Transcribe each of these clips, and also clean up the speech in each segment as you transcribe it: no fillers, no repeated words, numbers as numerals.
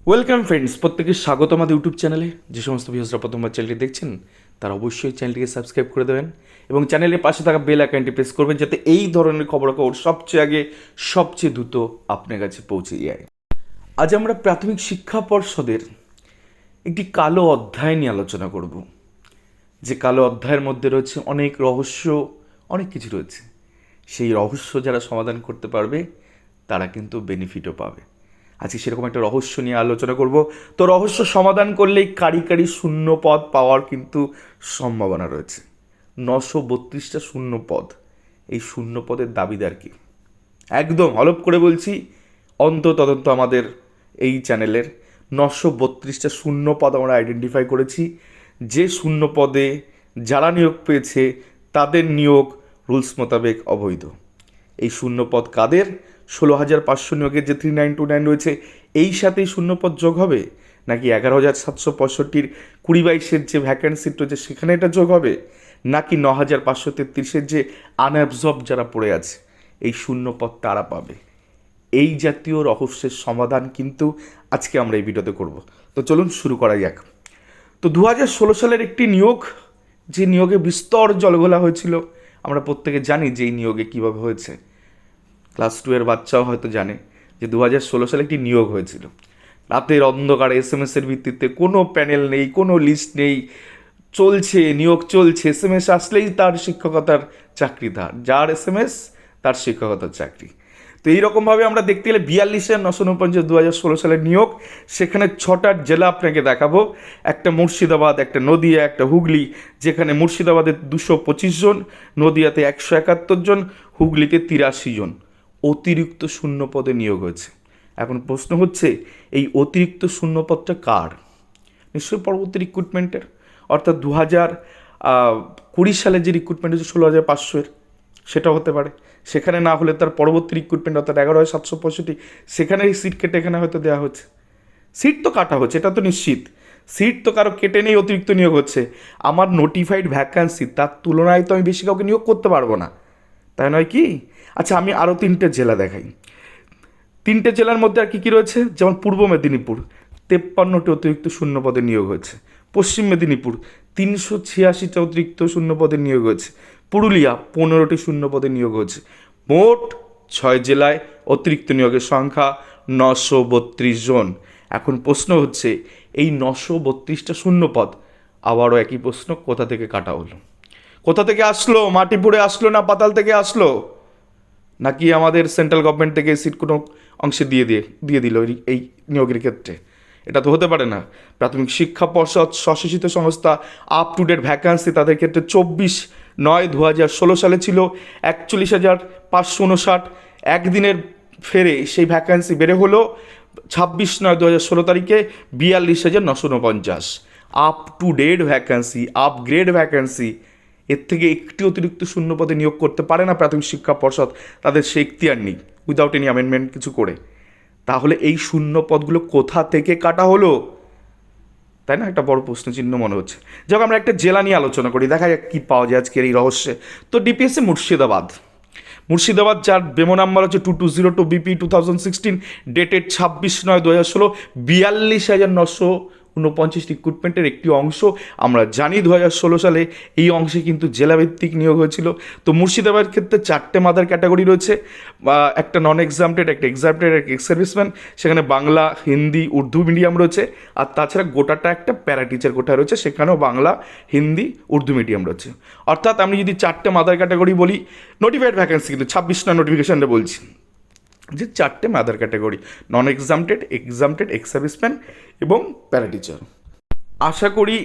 Welcome friends, প্রত্যেকে স্বাগত আমাদের ইউটিউব চ্যানেলে। যে সমস্ত ভিউসরা প্রথমবার চ্যানেলটি দেখছেন তারা অবশ্যই চ্যানেলটিকে সাবস্ক্রাইব করে দেবেন এবং চ্যানেলের পাশে থাকা বেল আইকনটি প্রেস করবেন যাতে এই ধরনের খবরাখবর সবচেয়ে আগে সবচেয়ে দ্রুত আপনার কাছে পৌঁছে যায়। আজ আমরা প্রাথমিক শিক্ষা পর্ষদের একটি কালো অধ্যায় নিয়ে আলোচনা করব। যে কালো অধ্যায়ের মধ্যে রয়েছে অনেক রহস্য, অনেক কিছু রয়েছে। সেই রহস্য যারা সমাধান করতে পারবে তারা কিন্তু বেনিফিটও পাবে। আজকে সেরকম একটা রহস্য নিয়ে আলোচনা করব। তো রহস্য সমাধান করলেই কারি শূন্য পদ পাওয়ার কিন্তু সম্ভাবনা রয়েছে। 932টা শূন্য পদ। এই শূন্য পদের দাবিদার কি? একদম হলপ করে বলছি, অন্ততদন্ত আমাদের এই চ্যানেলের 932টা শূন্য পদ আমরা আইডেন্টিফাই করেছি। যে শূন্য পদে যারা নিয়োগ পেয়েছে তাদের নিয়োগ রুলস মোতাবেক অবৈধ। এই শূন্যপদ কাদের? 16,500 নিয়োগের যে 3929 রয়েছে এই সাথেই শূন্যপদ যোগ হবে, নাকি 11,765 2022-এর যে ভ্যাকেন্সি রয়েছে সেখানে এটা যোগ হবে, নাকি 9,533-এর যে আনঅ্যাবজর্ব যারা পড়ে আছে এই শূন্যপদ তারা পাবে? এই জাতীয় রহস্যের সমাধান কিন্তু আজকে আমরা এই ভিডিওতে করব। তো চলুন শুরু করা যাক। তো 2016 সালের একটি নিয়োগ, যে নিয়োগে বিস্তর জলঘোলা হয়েছিল। আমরা প্রত্যেকে জানি যে এই নিয়োগে কীভাবে হয়েছে। ক্লাস 2-এর বাচ্চাও হয়তো জানে যে 2016 সালে একটি নিয়োগ হয়েছিল। রাতের অন্ধকারে এসএমএসের ভিত্তিতে, কোনো প্যানেল নেই, কোনো লিস্ট নেই, চলছে নিয়োগ চলছে। এসএমএস আসলেই তার শিক্ষকতার চাকরি, যার এসএমএস তার শিক্ষকতার চাকরি। তো এইরকমভাবে আমরা দেখতে গেলে 42,949 2016 সালের নিয়োগ। সেখানে 6টা জেলা আপনাকে দেখাবো, একটা মুর্শিদাবাদ, একটা নদিয়া, একটা হুগলি। যেখানে মুর্শিদাবাদে 225 জন, নদিয়াতে 171 জন, হুগলিতে 83 জন অতিরিক্ত শূন্যপদে নিয়োগ হয়েছে। এখন প্রশ্ন হচ্ছে, এই অতিরিক্ত শূন্যপদটা কার? নিশ্চয়ই পরবর্তী রিক্রুটমেন্টের, অর্থাৎ 2020 সালে যে রিক্রুটমেন্ট হচ্ছে 16,500-এর, সেটাও হতে পারে। সেখানে না হলে তার পরবর্তী রিক্রুটমেন্ট অর্থাৎ 11,765, সেখানে সিট কেটে এখানে হয়তো দেওয়া হচ্ছে। সিট তো কাটা হচ্ছে, এটা তো নিশ্চিত। সিট তো কারো কেটে নেই, অতিরিক্ত নিয়োগ হচ্ছে। আমার নোটিফাইড ভ্যাকান্সি তার তুলনায় তো আমি বেশি কাউকে নিয়োগ করতে পারবো না, তাই নয় কি? আচ্ছা, আমি আরও 3টে জেলা দেখাই। 3টে জেলার মধ্যে আর কী কী রয়েছে? যেমন পূর্ব মেদিনীপুর 53টি অতিরিক্ত শূন্যপদে নিয়োগ হয়েছে। পশ্চিম মেদিনীপুর 386টা অতিরিক্ত শূন্যপদে নিয়োগ হয়েছে। পুরুলিয়া 15টি শূন্যপদে নিয়োগ হয়েছে। মোট 6 জেলায় অতিরিক্ত নিয়োগের সংখ্যা 932 জন। এখন প্রশ্ন হচ্ছে, এই 932টা শূন্যপদ, আবারও একই প্রশ্ন, কোথা থেকে কাটা হলো? কোথা থেকে আসলো? মাটি পুড়ে আসলো না পাতাল থেকে আসলো? নাকি আমাদের সেন্ট্রাল গভর্নমেন্ট থেকে সিট কোনো অংশে দিয়ে দিল এই নিয়োগের ক্ষেত্রে? এটা তো হতে পারে না। প্রাথমিক শিক্ষা পর্ষদ স্বশাসিত সংস্থা আপ টু ডেট ভ্যাকান্সি তাদের ক্ষেত্রে 24/9/2016 সালে ছিল 41,559। একদিনের ফেরে সেই ভ্যাকান্সি বেড়ে হলো 26/9/2016 তারিখে 42,949। Up to date vacancy, upgrade vacancy. এর থেকে একটি অতিরিক্ত শূন্যপদে নিয়োগ করতে পারে না প্রাথমিক শিক্ষা পর্ষদ, তাদের সে এখতিয়ার নেই উইদাউট এনি অ্যামেন্ডমেন্ট কিছু করে। তাহলে এই শূন্য পদগুলো কোথা থেকে কাটা হলো? তাই না? একটা বড় প্রশ্নচিহ্ন মনে হচ্ছে। যখন আমরা একটা জেলা নিয়ে আলোচনা করি, দেখা যাক কী পাওয়া যায় আজকের এই রহস্যে। তো ডিপিএসসি মুর্শিদাবাদ, যার বেমো নাম্বার হচ্ছে 2202 BP 2016, ডেটেড 26/9/2016, 42,949 রিক্রুটমেন্টের একটি অংশ। আমরা জানি 2016 সালে এই অংশে কিন্তু জেলাভিত্তিক নিয়োগ হয়েছিল। তো মুর্শিদাবাদের ক্ষেত্রে 4টে মাদার ক্যাটাগরি রয়েছে, একটা নন এক্সামটেড, একটা এক্সামটেড, একটা এক্স সার্ভিসম্যান। সেখানে বাংলা, হিন্দি, উর্দু মিডিয়াম রয়েছে। আর তাছাড়া গোটাটা একটা প্যারা টিচার কোটা রয়েছে, সেখানেও বাংলা, হিন্দি, উর্দু মিডিয়াম রয়েছে। অর্থাৎ আমি যদি 4টে মাদার ক্যাটাগরি বলি, নোটিফাইড ভ্যাকেন্সি কিন্তু 26 নোটিফিকেশানটা বলছি, যে 4টে মাদার ক্যাটাগরি: নন এক্সামটেড, এক্সামটেড, এক্স সার্ভিসম্যান এবং প্যারা টিচার। আশা করি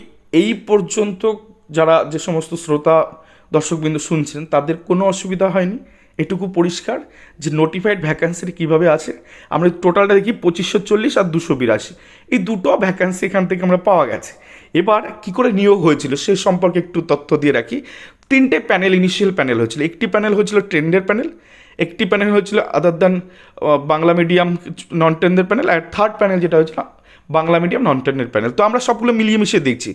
এই পর্যন্ত যারা যে সমস্ত শ্রোতা দর্শকবৃন্দ শুনছেন তাদের কোনো অসুবিধা হয়নি। এটুকু পরিষ্কার যে নোটিফাইড ভ্যাকান্সি কীভাবে আছে। আমরা টোটালটা দেখি 2540 আর 282, এই দুটো ভ্যাকান্সি এখান থেকে আমরা পাওয়া গেছে। এবার কি করে নিয়োগ হয়েছিল সে সম্পর্কে একটু তথ্য দিয়ে রাখি। 3টে প্যানেল, ইনিশিয়াল প্যানেল হয়েছিল। একটি প্যানেল হয়েছিল ট্রেন্ডের প্যানেল, একটি প্যানেল হয়েছিল আদার দ্যান বাংলা মিডিয়াম নন ট্রেন্ডের প্যানেল, আর থার্ড প্যানেল যেটা হয়েছিল বাংলা মিডিয়াম নন টেনের প্যানেল। তো আমরা সবগুলো মিলিয়ে মিশিয়ে দেখছি।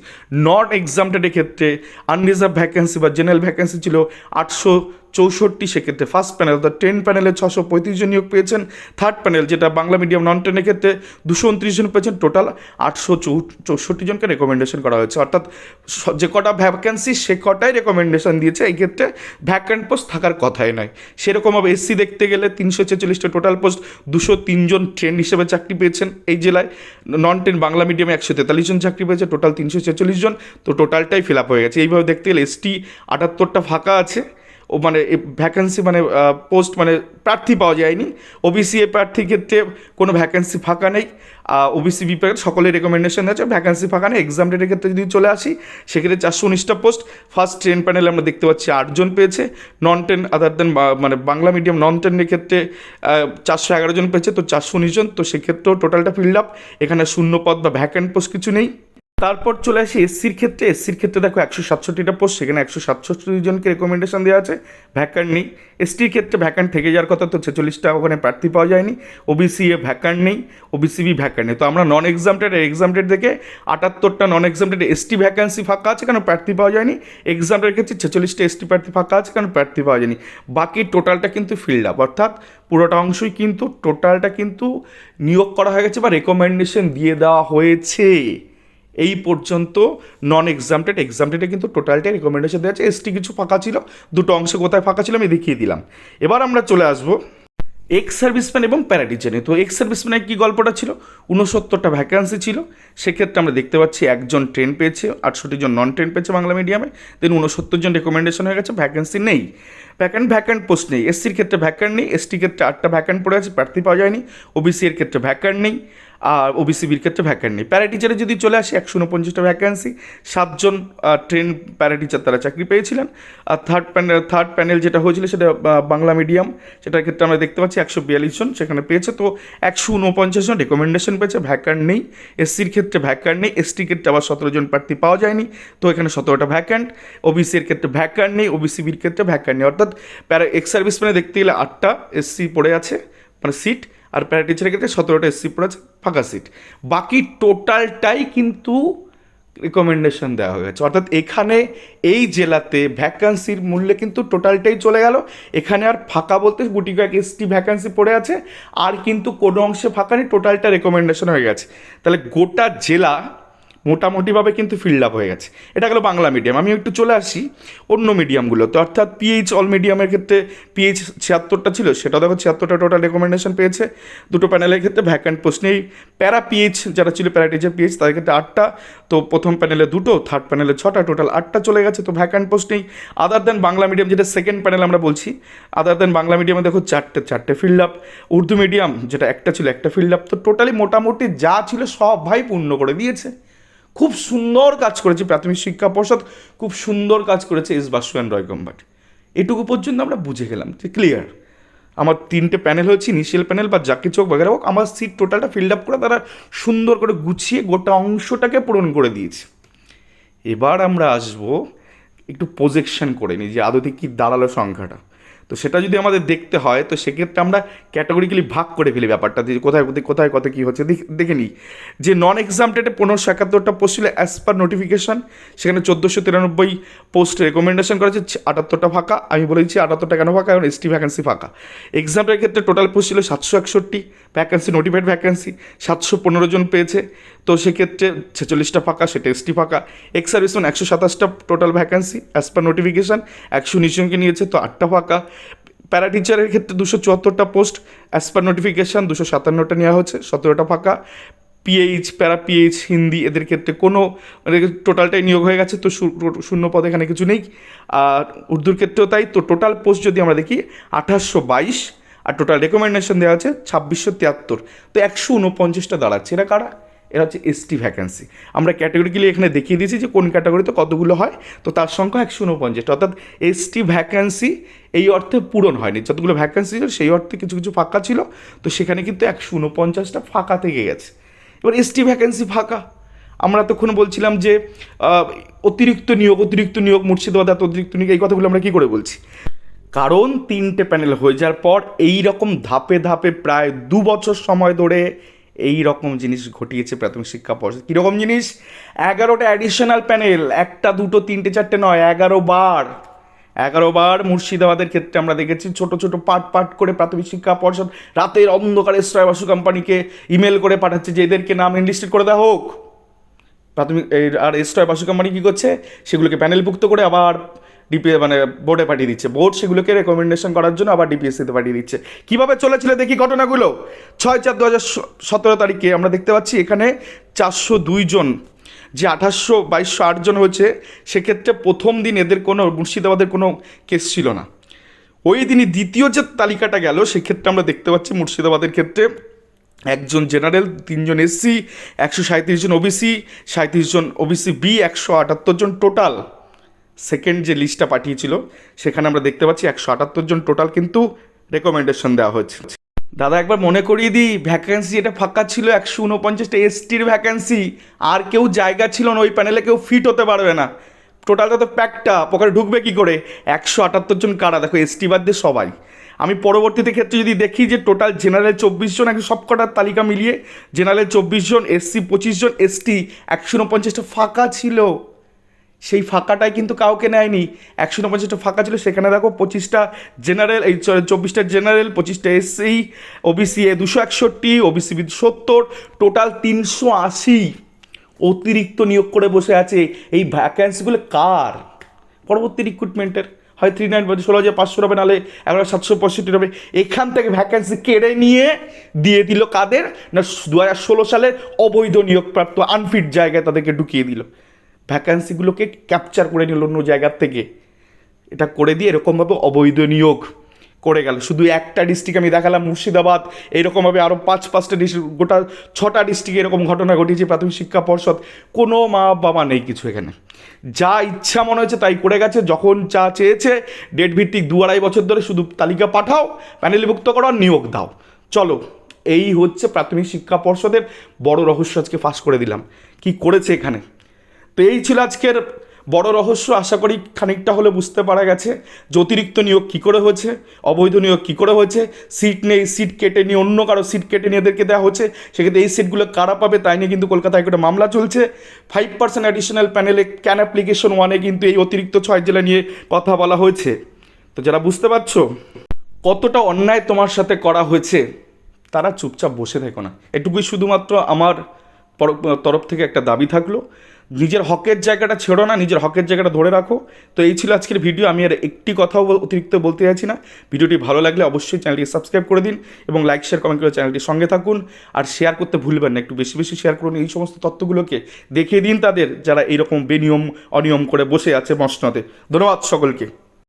নট এক্সামটেডের ক্ষেত্রে আনরিজার্ভ ভ্যাকেন্সি বা জেনারেল ভ্যাকেন্সি ছিল 864, সেক্ষেত্রে ফার্স্ট প্যানেল অর্থাৎ 10 প্যানেলে 635 জন নিয়োগ পেয়েছেন। থার্ড প্যানেল যেটা বাংলা মিডিয়াম নন টেনের ক্ষেত্রে 229 জন পেয়েছেন। টোটাল 864 জনকে রেকমেন্ডেশন করা হয়েছে, অর্থাৎ যে কটা ভ্যাকেন্সি সে কটাই রেকমেন্ডেশন দিয়েছে। এই ক্ষেত্রে ভ্যাকেন্ট পোস্ট থাকার কথাই নয়। সেরকমভাবে এসসি দেখতে গেলে 346টা টোটাল পোস্ট, 203 জন ট্রেন হিসেবে চাকরি পেয়েছেন এই জেলায়। নন টেন বাংলা মিডিয়ামে 143 জন চাকরি পেয়েছে, টোটাল 346 জন। তো টোটালটাই ফিল আপ হয়ে গেছে। এইভাবে দেখতে গেলে এসটি 78টা ফাঁকা আছে, ও মানে ভ্যাকেন্সি মানে পোস্ট মানে প্রার্থী পাওয়া যায়নি। ওবিসি এ প্রার্থীর ক্ষেত্রে কোনো ভ্যাকেন্সি ফাঁকা নেই। ওবিসি বি প্যাকেট সকলের রেকমেন্ডেশন আছে, ভ্যাকেন্সি ফাঁকা নেই। এক্সাম ডেটের ক্ষেত্রে যদি চলে আসি, সেক্ষেত্রে 419টা পোস্ট। ফার্স্ট 10 প্যানেলে আমরা দেখতে পাচ্ছি 8 জন পেয়েছে। নন টেন আদার দেন মানে বাংলা মিডিয়াম নন টেনের ক্ষেত্রে 411 জন পেয়েছে, তো 419 জন। তো সেক্ষেত্রেও টোটালটা ফিল্ড আপ, এখানে শূন্য পদ বা ভ্যাকেন্ট পোস্ট কিছু নেই। তারপর চলে আসি এসসির ক্ষেত্রে। এসসির ক্ষেত্রে দেখো 167টা পোস্ট, সেখানে 167 জনকে রেকমেন্ডেশন দেওয়া আছে, ভ্যাকান্ট নেই। এসটির ক্ষেত্রে ভ্যাকান্ট থেকে যাওয়ার কথা, তো 46টা ওখানে প্রার্থী পাওয়া যায়নি। ওবিসি এ ভ্যাকান্ট নেই, ওবিসি বি ভ্যাকান্ট নেই। তো আমরা নন এক্সামটেড এক্সামটেড থেকে 78টা নন এক্সামটেড এসটি ভ্যাকান্সি ফাঁকা আছে, কেন প্রার্থী পাওয়া যায়নি। এক্সামটের ক্ষেত্রে 46টা এসটি প্রার্থী ফাঁকা আছে, কেন প্রার্থী পাওয়া যায়নি। বাকি টোটালটা কিন্তু ফিল্ড আপ, অর্থাৎ পুরোটা অংশই কিন্তু টোটালটা কিন্তু নিয়োগ করা হয়ে গেছে বা রেকমেন্ডেশন দিয়ে দেওয়া হয়েছে। এই পর্যন্ত নন এক্সামটেডে কিন্তু টোটালটাই রেকমেন্ডেশন দেওয়া আছে। এসটি কিছু ফাঁকা ছিল, দুটো অংশ কোথায় ফাঁকা ছিল আমি দেখিয়ে দিলাম। এবার আমরা চলে আসবো এক্স সার্ভিসম্যান এবং প্যারাটিচারে। তো এক্স সার্ভিসম্যানের কী গল্পটা ছিল, 69টা ভ্যাকেন্সি ছিল। সেক্ষেত্রে আমরা দেখতে পাচ্ছি 1 জন ট্রেন পেয়েছে, 68 জন নন ট্রেন পেয়েছে বাংলা মিডিয়ামে। দেন 69 জন রেকমেন্ডেশন হয়ে গেছে, ভ্যাকেন্সি নেই। ভ্যাকান্ট পোস্ট নেই। এসসির ক্ষেত্রে ভ্যাকান্ট নেই, এসটির ক্ষেত্রে 8টা ভ্যাকান্ট পড়ে আছে, প্রার্থী পাওয়া যায়নি। ওবিসি এর ক্ষেত্রে ভ্যাকান্ট নেই, আর ওবিসিবির ক্ষেত্রে ভ্যাকান্ট নেই। প্যারাটিচারে যদি চলে আসি, 149টা ভ্যাকেন্সি, 7 জন ট্রেন প্যারাটিচার তারা চাকরি পেয়েছিলেন। আর থার্ড প্যানেল যেটা হয়েছিল সেটা বাংলা মিডিয়াম, সেটার ক্ষেত্রে আমরা দেখতে পাচ্ছি 142 জন সেখানে পেয়েছে। তো 149 জন রেকমেন্ডেশন পেয়েছে, ভ্যাকান্ট নেই। এসসির ক্ষেত্রে ভ্যাকান্ট নেই, এসটির ক্ষেত্রে আবার 17 জন প্রার্থী পাওয়া যায়নি, তো এখানে 17টা ভ্যাকান্ট। ওবিসি এর ক্ষেত্রে ভ্যাকান্ট নেই, ওবিসিবির ক্ষেত্রে ভ্যাকান্ট নেই। অর্থাৎ এক্স সার্ভিসম্যানে দেখতে গেলে 8টা এসসি পড়ে আছে মানে সিট, আর প্যারাটিচারের ক্ষেত্রে 17টা এসসি পড়ে আছে ফাঁকা সিট। বাকি টোটালটাই কিন্তু রিকমেন্ডেশন দেওয়া হয়ে গেছে। অর্থাৎ এখানে এই জেলাতে ভ্যাকান্সির মূল্যে কিন্তু টোটালটাই চলে গেল। এখানে আর ফাঁকা বলতে গুটি কয়েক এসটি ভ্যাকান্সি পড়ে আছে, আর কিন্তু কোনো অংশে ফাঁকা নেই, টোটালটা রেকমেন্ডেশন হয়ে গেছে। তাহলে গোটা জেলা মোটামুটিভাবে কিন্তু ফিল্ড আপ হয়ে গেছে। এটা গেলো বাংলা মিডিয়াম। আমি একটু চলে আসি অন্য মিডিয়ামগুলোতে, অর্থাৎ পিএইচ অল মিডিয়ামের ক্ষেত্রে পিএইচ 76টা ছিল, সেটা দেখো 76টা টোটাল রেকমেন্ডেশন পেয়েছে। দুটো প্যানেলের ক্ষেত্রে ভ্যাকান্ট পোস্ট নেই। প্যারা পিএইচ যারা ছিল প্যারাটিচার পিএইচ তাদের ক্ষেত্রে 8টা, তো প্রথম প্যানেলে 2টো, থার্ড প্যানেলে 6টা, টোটাল 8টা চলে গেছে, তো ভ্যাকান্ট পোস্ট নেই। আদার দেন বাংলা মিডিয়াম যেটা সেকেন্ড প্যানেল আমরা বলছি, আদার দেন বাংলা মিডিয়ামে দেখো 4টে ফিল্ড আপ। উর্দু মিডিয়াম যেটা একটা ছিল, একটা ফিল্ড আপ। তো টোটালি মোটামুটি যা ছিল সব ভাই পূর্ণ করে দিয়েছে। খুব সুন্দর কাজ করেছে প্রাথমিক শিক্ষা পর্ষদ, খুব সুন্দর কাজ করেছে S Basu and Roy company. এটুকু পর্যন্ত আমরা বুঝে গেলাম যে ক্লিয়ার। আমার 3টে প্যানেল হচ্ছে, ইনিশিয়াল প্যানেল বা জাকি চোখ বাগেরা হোক, আমার সিট টোটালটা ফিল্ড আপ করে তারা সুন্দর করে গুছিয়ে গোটা অংশটাকে পূরণ করে দিয়েছে। এবার আমরা আসবো একটু প্রজেকশন করে নিই যে আদতে কী দাঁড়ালো সংখ্যাটা। তো সেটা যদি আমাদের দেখতে হয়, তো সেক্ষেত্রে আমরা ক্যাটাগরিক্যালি ভাগ করে ফেলি ব্যাপারটা, যে কোথায় কত কী হচ্ছে দেখে নিই। যে নন এক্সামটেডে 1571টা পোস্ট ছিল অ্যাজ পার নোটিফিকেশান, সেখানে 1493 পোস্ট রেকমেন্ডেশন করেছে, 78টা ফাঁকা। আমি বলে দিচ্ছি 78টা কেন ফাঁকা, কারণ এসটি ভ্যাকেন্সি ফাঁকা। এক্সামটের ক্ষেত্রে টোটাল পোস্ট ছিল 761 ভ্যাকেন্সি, নোটিফাইড ভ্যাকেন্সি 715 জন পেয়েছে, তো সেক্ষেত্রে 46টা ফাঁকা, সেটা এসটি ফাঁকা। এক্স সার্ভিসম্যান 127টা total vacancy as per notification, 119 জনকে নিয়েছে, তো 8টা ফাঁকা। প্যারাটিচারের ক্ষেত্রে 274টা পোস্ট অ্যাজ পার নোটিফিকেশান, 257টা নেওয়া হচ্ছে, 17টা ফাঁকা। পিএইচ প্যারা পিএইচ হিন্দি এদের ক্ষেত্রে কোনো মানে টোটালটাই নিয়োগ হয়ে গেছে, তো শূন্য পদ এখানে কিছু নেই। আর উর্দুর ক্ষেত্রেও তাই। তো টোটাল পোস্ট যদি আমরা দেখি 2822, আর টোটাল রেকমেন্ডেশন দেওয়া আছে 2673, তো 149টা দাঁড়াচ্ছে। এরা কারা? এরা হচ্ছে এসটি ভ্যাকেন্সি। আমরা ক্যাটাগরিক্যালি এখানে দেখিয়ে দিয়েছি যে কোন ক্যাটাগরিতে কতগুলো হয়, তো তার সংখ্যা 149, অর্থাৎ এসটি ভ্যাকেন্সি এই অর্থে পূরণ হয়নি। যতগুলো ভ্যাকেন্সি ছিল সেই অর্থে কিছু কিছু ফাঁকা ছিল, তো সেখানে কিন্তু 149টা ফাঁকা থেকে গেছে। এবার এসটি ভ্যাকেন্সি ফাঁকা, আমরা তখন বলছিলাম যে অতিরিক্ত নিয়োগ মুর্শিদাবাদ অতিরিক্ত নিয়োগ, এই কথাগুলো আমরা কী করে বলছি? কারণ 3টে প্যানেল হয়ে যাওয়ার পর এই রকম ধাপে ধাপে প্রায় 2 বছর সময় ধরে এই রকম জিনিস ঘটিয়েছে প্রাথমিক শিক্ষা পর্ষদ। কীরকম জিনিস? 11টা অ্যাডিশনাল প্যানেল, একটা দুটো তিনটে চারটে নয়, 11বার মুর্শিদাবাদের ক্ষেত্রে আমরা দেখেছি ছোট ছোট পার্ট করে প্রাথমিক শিক্ষা পর্ষদ রাতের অন্ধকারে এসট্রয় বাসু কোম্পানিকে ইমেল করে পাঠাচ্ছে যে এদেরকে নাম এনলিস্টেড করে দেওয়া হোক। প্রাথমিক আর এসট্রয় বাসু কোম্পানি কী করছে? সেগুলোকে প্যানেলভুক্ত করে আবার বোর্ডে পাঠিয়ে দিচ্ছে, বোর্ড সেগুলোকে রেকমেন্ডেশন করার জন্য আবার ডিপিএসসিতে পাঠিয়ে দিচ্ছে। কীভাবে চলেছিল দেখি ঘটনাগুলো। 6/4/2017 তারিখে আমরা দেখতে পাচ্ছি এখানে 402 জন, যে 2800-2208 জন হয়েছে, সেক্ষেত্রে প্রথম দিন এদের কোনো মুর্শিদাবাদের কোনো কেস ছিল না। ওই দিনই দ্বিতীয় যে তালিকাটা গেল সেক্ষেত্রে আমরা দেখতে পাচ্ছি মুর্শিদাবাদের ক্ষেত্রে 1 জন জেনারেল, 3 জন এসসি, 137 জন ওবিসি, 37 জন ওবিসি বি, 178 জন টোটাল। সেকেন্ড যে লিস্টটা পাঠিয়েছিল সেখানে আমরা দেখতে পাচ্ছি 178 জন টোটাল কিন্তু রেকমেন্ডেশন দেওয়া হয়েছে। দাদা একবার মনে করিয়ে দিই, ভ্যাকেন্সি এটা ফাঁকা ছিল 149টা এসটির ভ্যাকেন্সি, আর কেউ জায়গা ছিল না ওই প্যানেলে, কেউ ফিট হতে পারবে না। টোটালটা তো প্যাকটা, পকেটে ঢুকবে কী করে? 178 জন কারা? দেখো এসটি বাদ দিয়ে সবাই। আমি পরবর্তীতে ক্ষেত্রে যদি দেখি যে টোটাল জেনারেল 24 জন, একদম সবকটার তালিকা মিলিয়ে জেনারেল 24 জন, এসসি 25 জন, এসটি 149টা ফাঁকা ছিল। সেই ফাঁকাটাই কিন্তু কাউকে নেয়নি। 149টা ফাঁকা ছিল, সেখানে দেখো 25টা জেনারেল, 24টা জেনারেল, 25টা SC, OBC A 261, OBC B 70, total 380 অতিরিক্ত নিয়োগ করে বসে আছে। এই ভ্যাকেন্সিগুলো কার? পরবর্তী রিক্রুটমেন্টের হয় 39 বলছে 16,500 হবে, নাহলে 11,765 হবে। এখান থেকে ভ্যাকেন্সি কেড়ে নিয়ে দিয়ে দিল কাদের না, 2016 সালের অবৈধ নিয়োগপ্রাপ্ত আনফিট জায়গায় তাদেরকে ঢুকিয়ে দিল। ভ্যাকান্সিগুলোকে ক্যাপচার করে নিল অন্য জায়গার থেকে, এটা করে দিয়ে এরকমভাবে অবৈধ নিয়োগ করে গেল। শুধু একটা ডিস্ট্রিক্ট আমি দেখালাম মুর্শিদাবাদ, এইরকমভাবে আরও 5-5টা ডিস্ট্রিক্ট, গোটা 6টা ডিস্ট্রিক্টে এরকম ঘটনা ঘটিয়েছে প্রাথমিক শিক্ষা পর্ষদ। কোনো মা বাবা নেই কিছু এখানে, যা ইচ্ছা মনে হচ্ছে তাই করে গেছে। যখন যা চেয়েছে ডেট ভিত্তিক 2-2.5 বছর ধরে শুধু তালিকা পাঠাও, প্যানেলভুক্ত করো, নিয়োগ দাও, চলো। এই হচ্ছে প্রাথমিক শিক্ষা পর্ষদের বড় রহস্য, আজকে ফাঁস করে দিলাম কি করেছে এখানে। তো এই ছিল আজকের বড় রহস্য। আশা করি খানিকটা হলে বুঝতে পারা গেছে যে অতিরিক্ত নিয়োগ কী করে হয়েছে, অবৈধ নিয়োগ কী করে হয়েছে, সিট নেই, সিট কেটে নিয়ে অন্য কারো সিট কেটে নিয়ে এদেরকে দেওয়া হচ্ছে। সেক্ষেত্রে এই সিটগুলো কারা পাবে তাই নিয়ে কিন্তু কলকাতা হাইকোর্টে মামলা চলছে। 5% অ্যাডিশনাল প্যানেলে ক্যান অ্যাপ্লিকেশন 1-এ কিন্তু এই অতিরিক্ত 6 জেলা নিয়ে কথা বলা হয়েছে। তো যারা বুঝতে পারছো কতটা অন্যায় তোমার সাথে করা হয়েছে, তারা চুপচাপ বসে থেকো না। এটুকুই শুধুমাত্র আমার তরফ থেকে একটা দাবি থাকলো, নিজের হকের জায়গাটা ছেড়ো না, নিজের হকের জায়গাটা ধরে রাখো। তো এই ছিল আজকের ভিডিও। আমি আর একটি কথাও অতিরিক্ত বলতে চাইছি না। ভিডিওটি ভালো লাগলে অবশ্যই চ্যানেলটি সাবস্ক্রাইব করে দিন এবং লাইক শেয়ার কমেন্ট করে চ্যানেলটির সঙ্গে থাকুন। আর শেয়ার করতে ভুলবেন না, একটু বেশি বেশি শেয়ার করুন। এই সমস্ত তথ্যগুলোকে দেখিয়ে দিন তাদের যারা এইরকম বেনিয়ম অনিয়ম করে বসে আছে মসনদে। ধন্যবাদ সকলকে।